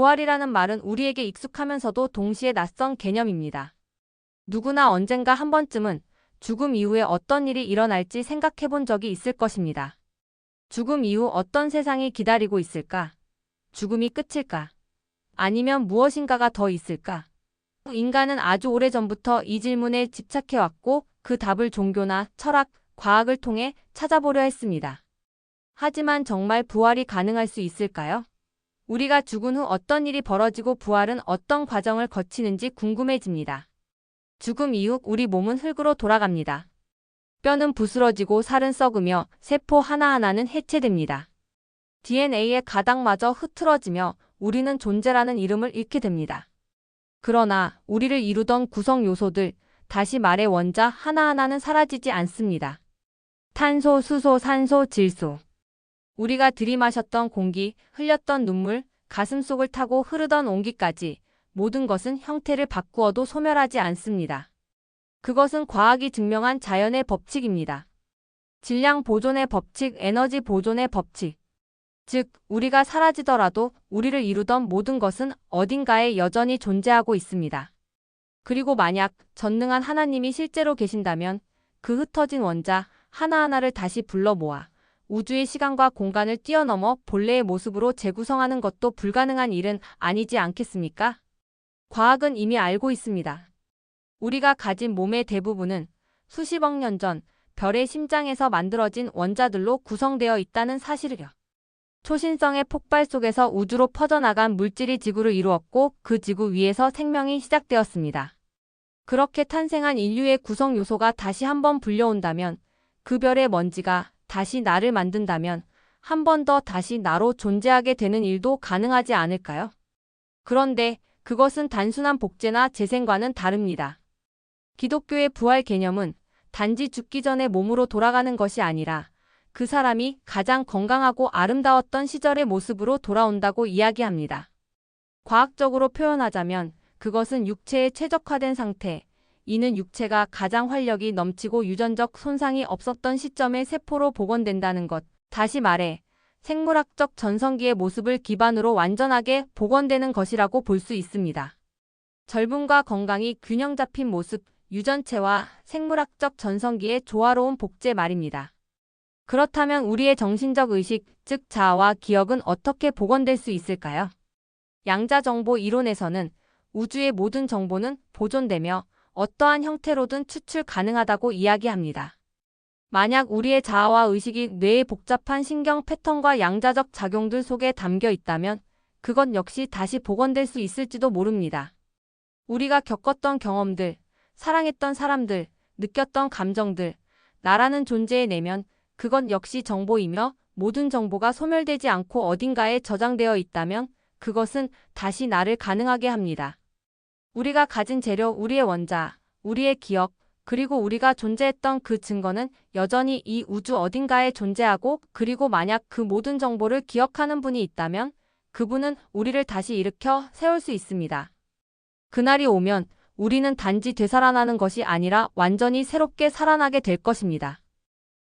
부활이라는 말은 우리에게 익숙하면서도 동시에 낯선 개념입니다. 누구나 언젠가 한 번쯤은 죽음 이후에 어떤 일이 일어날지 생각해 본 적이 있을 것입니다. 죽음 이후 어떤 세상이 기다리고 있을까? 죽음이 끝일까? 아니면 무엇인가가 더 있을까? 인간은 아주 오래전부터 이 질문에 집착해왔고 그 답을 종교나 철학, 과학을 통해 찾아보려 했습니다. 하지만 정말 부활이 가능할 수 있을까요? 우리가 죽은 후 어떤 일이 벌어지고 부활은 어떤 과정을 거치는지 궁금해집니다. 죽음 이후 우리 몸은 흙으로 돌아갑니다. 뼈는 부스러지고 살은 썩으며 세포 하나하나는 해체됩니다. DNA의 가닥마저 흐트러지며 우리는 존재라는 이름을 잃게 됩니다. 그러나 우리를 이루던 구성 요소들, 다시 말해 원자 하나하나는 사라지지 않습니다. 탄소, 수소, 산소, 질소. 우리가 들이마셨던 공기, 흘렸던 눈물, 가슴속을 타고 흐르던 온기까지 모든 것은 형태를 바꾸어도 소멸하지 않습니다. 그것은 과학이 증명한 자연의 법칙입니다. 질량 보존의 법칙, 에너지 보존의 법칙. 즉, 우리가 사라지더라도 우리를 이루던 모든 것은 어딘가에 여전히 존재하고 있습니다. 그리고 만약 전능한 하나님이 실제로 계신다면 그 흩어진 원자 하나하나를 다시 불러 모아 우주의 시간과 공간을 뛰어넘어 본래의 모습으로 재구성하는 것도 불가능한 일은 아니지 않겠습니까? 과학은 이미 알고 있습니다. 우리가 가진 몸의 대부분은 수십억 년 전 별의 심장에서 만들어진 원자들로 구성되어 있다는 사실을요. 초신성의 폭발 속에서 우주로 퍼져나간 물질이 지구를 이루었고 그 지구 위에서 생명이 시작되었습니다. 그렇게 탄생한 인류의 구성 요소가 다시 한번 불려온다면 그 별의 먼지가 다시 나를 만든다면 한 번 더 다시 나로 존재하게 되는 일도 가능하지 않을까요? 그런데 그것은 단순한 복제나 재생과는 다릅니다. 기독교의 부활 개념은 단지 죽기 전에 몸으로 돌아가는 것이 아니라 그 사람이 가장 건강하고 아름다웠던 시절의 모습으로 돌아온다고 이야기합니다. 과학적으로 표현하자면 그것은 육체의 최적화된 상태, 이는 육체가 가장 활력이 넘치고 유전적 손상이 없었던 시점의 세포로 복원된다는 것, 다시 말해 생물학적 전성기의 모습을 기반으로 완전하게 복원되는 것이라고 볼 수 있습니다. 젊음과 건강이 균형 잡힌 모습, 유전체와 생물학적 전성기의 조화로운 복제 말입니다. 그렇다면 우리의 정신적 의식, 즉 자아와 기억은 어떻게 복원될 수 있을까요? 양자정보 이론에서는 우주의 모든 정보는 보존되며 어떠한 형태로든 추출 가능하다고 이야기합니다. 만약 우리의 자아와 의식이 뇌의 복잡한 신경 패턴과 양자적 작용들 속에 담겨 있다면 그것 역시 다시 복원될 수 있을지도 모릅니다. 우리가 겪었던 경험들, 사랑했던 사람들, 느꼈던 감정들, 나라는 존재의 내면, 그것 역시 정보이며 모든 정보가 소멸되지 않고 어딘가에 저장되어 있다면 그것은 다시 나를 가능하게 합니다. 우리가 가진 재료, 우리의 원자, 우리의 기억, 그리고 우리가 존재했던 그 증거는 여전히 이 우주 어딘가에 존재하고 그리고 만약 그 모든 정보를 기억하는 분이 있다면 그분은 우리를 다시 일으켜 세울 수 있습니다. 그날이 오면 우리는 단지 되살아나는 것이 아니라 완전히 새롭게 살아나게 될 것입니다.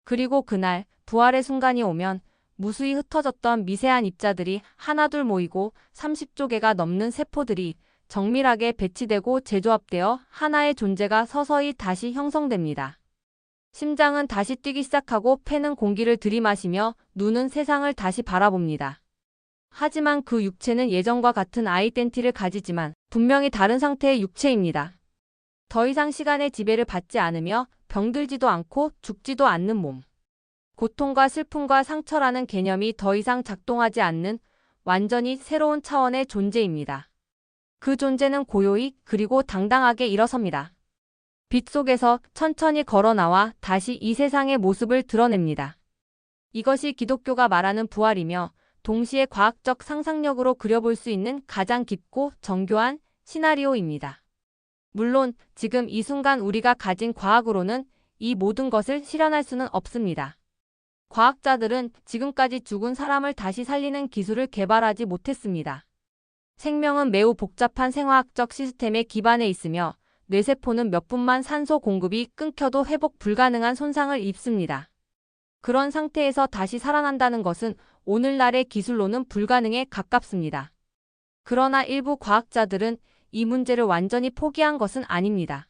그리고 그날 부활의 순간이 오면 무수히 흩어졌던 미세한 입자들이 하나둘 모이고 30조 개가 넘는 세포들이 정밀하게 배치되고 재조합되어 하나의 존재가 서서히 다시 형성됩니다. 심장은 다시 뛰기 시작하고 폐는 공기를 들이마시며 눈은 세상을 다시 바라봅니다. 하지만 그 육체는 예전과 같은 아이덴티티를 가지지만 분명히 다른 상태의 육체입니다. 더 이상 시간의 지배를 받지 않으며 병들지도 않고 죽지도 않는 몸. 고통과 슬픔과 상처라는 개념이 더 이상 작동하지 않는 완전히 새로운 차원의 존재입니다. 그 존재는 고요히 그리고 당당하게 일어섭니다. 빛 속에서 천천히 걸어 나와 다시 이 세상의 모습을 드러냅니다. 이것이 기독교가 말하는 부활이며 동시에 과학적 상상력으로 그려볼 수 있는 가장 깊고 정교한 시나리오입니다. 물론 지금 이 순간 우리가 가진 과학으로는 이 모든 것을 실현할 수는 없습니다. 과학자들은 지금까지 죽은 사람을 다시 살리는 기술을 개발하지 못했습니다. 생명은 매우 복잡한 생화학적 시스템에 기반해 있으며 뇌세포는 몇 분만 산소 공급이 끊겨도 회복 불가능한 손상을 입습니다. 그런 상태에서 다시 살아난다는 것은 오늘날의 기술로는 불가능에 가깝습니다. 그러나 일부 과학자들은 이 문제를 완전히 포기한 것은 아닙니다.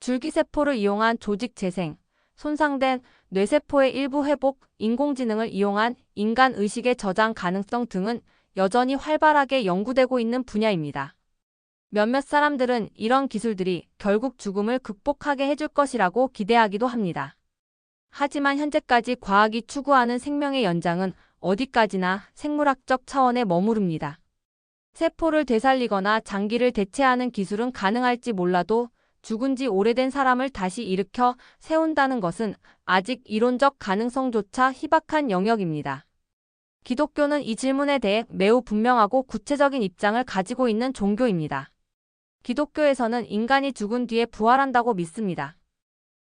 줄기세포를 이용한 조직 재생, 손상된 뇌세포의 일부 회복, 인공지능을 이용한 인간 의식의 저장 가능성 등은 여전히 활발하게 연구되고 있는 분야입니다. 몇몇 사람들은 이런 기술들이 결국 죽음을 극복하게 해줄 것이라고 기대하기도 합니다. 하지만 현재까지 과학이 추구하는 생명의 연장은 어디까지나 생물학적 차원에 머무릅니다. 세포를 되살리거나 장기를 대체하는 기술은 가능할지 몰라도 죽은 지 오래된 사람을 다시 일으켜 세운다는 것은 아직 이론적 가능성조차 희박한 영역입니다. 기독교는 이 질문에 대해 매우 분명하고 구체적인 입장을 가지고 있는 종교입니다. 기독교에서는 인간이 죽은 뒤에 부활한다고 믿습니다.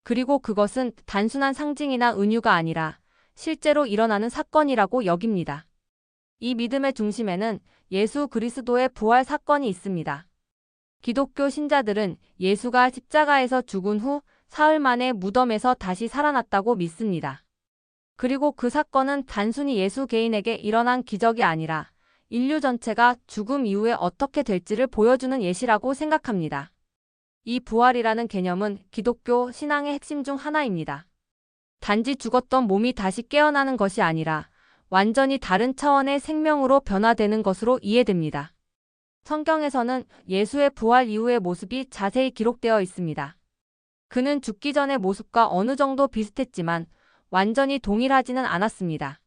그리고 그것은 단순한 상징이나 은유가 아니라 실제로 일어나는 사건이라고 여깁니다. 이 믿음의 중심에는 예수 그리스도의 부활 사건이 있습니다. 기독교 신자들은 예수가 십자가에서 죽은 후 사흘 만에 무덤에서 다시 살아났다고 믿습니다. 그리고 그 사건은 단순히 예수 개인에게 일어난 기적이 아니라 인류 전체가 죽음 이후에 어떻게 될지를 보여주는 예시라고 생각합니다. 이 부활이라는 개념은 기독교 신앙의 핵심 중 하나입니다. 단지 죽었던 몸이 다시 깨어나는 것이 아니라 완전히 다른 차원의 생명으로 변화되는 것으로 이해됩니다. 성경에서는 예수의 부활 이후의 모습이 자세히 기록되어 있습니다. 그는 죽기 전의 모습과 어느 정도 비슷했지만 완전히 동일하지는 않았습니다.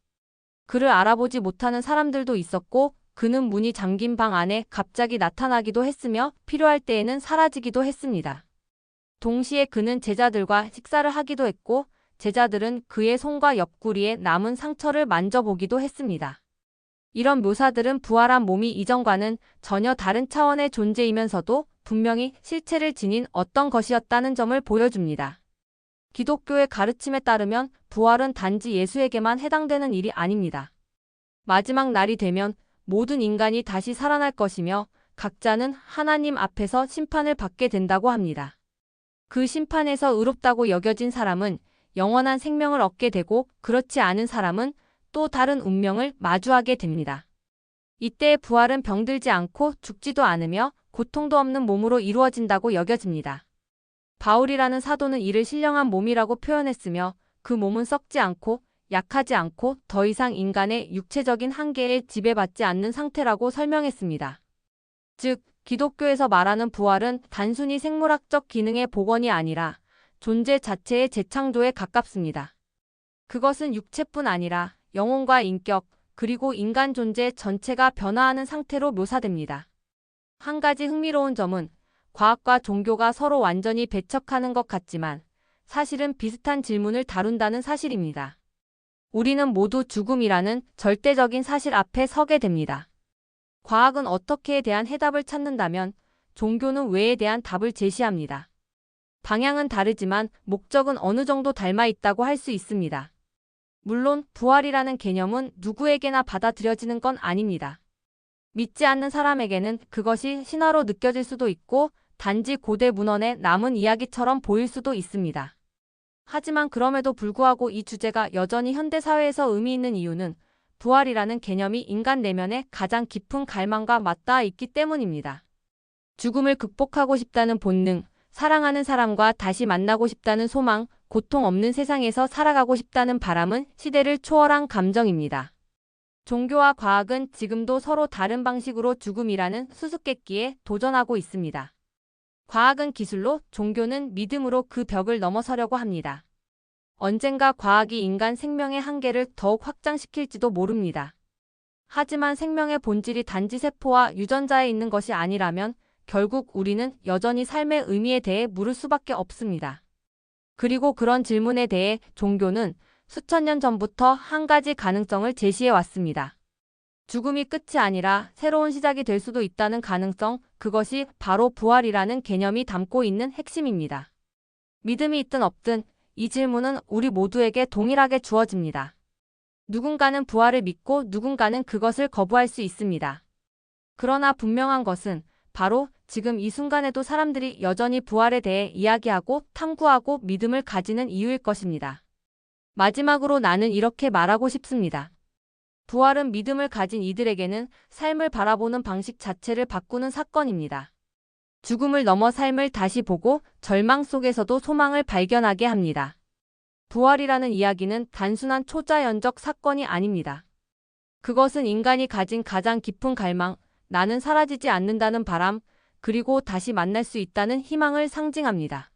그를 알아보지 못하는 사람들도 있었고 그는 문이 잠긴 방 안에 갑자기 나타나기도 했으며 필요할 때에는 사라지기도 했습니다. 동시에 그는 제자들과 식사를 하기도 했고 제자들은 그의 손과 옆구리에 남은 상처를 만져보기도 했습니다. 이런 묘사들은 부활한 몸이 이전과는 전혀 다른 차원의 존재이면서도 분명히 실체를 지닌 어떤 것이었다는 점을 보여줍니다. 기독교의 가르침에 따르면 부활은 단지 예수에게만 해당되는 일이 아닙니다. 마지막 날이 되면 모든 인간이 다시 살아날 것이며 각자는 하나님 앞에서 심판을 받게 된다고 합니다. 그 심판에서 의롭다고 여겨진 사람은 영원한 생명을 얻게 되고 그렇지 않은 사람은 또 다른 운명을 마주하게 됩니다. 이때의 부활은 병들지 않고 죽지도 않으며 고통도 없는 몸으로 이루어진다고 여겨집니다. 바울이라는 사도는 이를 신령한 몸이라고 표현했으며 그 몸은 썩지 않고 약하지 않고 더 이상 인간의 육체적인 한계에 지배받지 않는 상태라고 설명했습니다. 즉, 기독교에서 말하는 부활은 단순히 생물학적 기능의 복원이 아니라 존재 자체의 재창조에 가깝습니다. 그것은 육체뿐 아니라 영혼과 인격, 그리고 인간 존재 전체가 변화하는 상태로 묘사됩니다. 한 가지 흥미로운 점은 과학과 종교가 서로 완전히 배척하는 것 같지만 사실은 비슷한 질문을 다룬다는 사실입니다. 우리는 모두 죽음이라는 절대적인 사실 앞에 서게 됩니다. 과학은 어떻게에 대한 해답을 찾는다면 종교는 왜에 대한 답을 제시합니다. 방향은 다르지만 목적은 어느 정도 닮아 있다고 할 수 있습니다. 물론 부활이라는 개념은 누구에게나 받아들여지는 건 아닙니다. 믿지 않는 사람에게는 그것이 신화로 느껴질 수도 있고 단지 고대 문헌의 남은 이야기처럼 보일 수도 있습니다. 하지만 그럼에도 불구하고 이 주제가 여전히 현대사회에서 의미 있는 이유는 부활이라는 개념이 인간 내면의 가장 깊은 갈망과 맞닿아 있기 때문입니다. 죽음을 극복하고 싶다는 본능, 사랑하는 사람과 다시 만나고 싶다는 소망, 고통 없는 세상에서 살아가고 싶다는 바람은 시대를 초월한 감정입니다. 종교와 과학은 지금도 서로 다른 방식으로 죽음이라는 수수께끼에 도전하고 있습니다. 과학은 기술로, 종교는 믿음으로 그 벽을 넘어서려고 합니다. 언젠가 과학이 인간 생명의 한계를 더욱 확장시킬지도 모릅니다. 하지만 생명의 본질이 단지 세포와 유전자에 있는 것이 아니라면 결국 우리는 여전히 삶의 의미에 대해 물을 수밖에 없습니다. 그리고 그런 질문에 대해 종교는 수천 년 전부터 한 가지 가능성을 제시해 왔습니다. 죽음이 끝이 아니라 새로운 시작이 될 수도 있다는 가능성, 그것이 바로 부활이라는 개념이 담고 있는 핵심입니다. 믿음이 있든 없든 이 질문은 우리 모두에게 동일하게 주어집니다. 누군가는 부활을 믿고 누군가는 그것을 거부할 수 있습니다. 그러나 분명한 것은 바로 지금 이 순간에도 사람들이 여전히 부활에 대해 이야기하고 탐구하고 믿음을 가지는 이유일 것입니다. 마지막으로 나는 이렇게 말하고 싶습니다. 부활은 믿음을 가진 이들에게는 삶을 바라보는 방식 자체를 바꾸는 사건입니다. 죽음을 넘어 삶을 다시 보고 절망 속에서도 소망을 발견하게 합니다. 부활이라는 이야기는 단순한 초자연적 사건이 아닙니다. 그것은 인간이 가진 가장 깊은 갈망, 나는 사라지지 않는다는 바람, 그리고 다시 만날 수 있다는 희망을 상징합니다.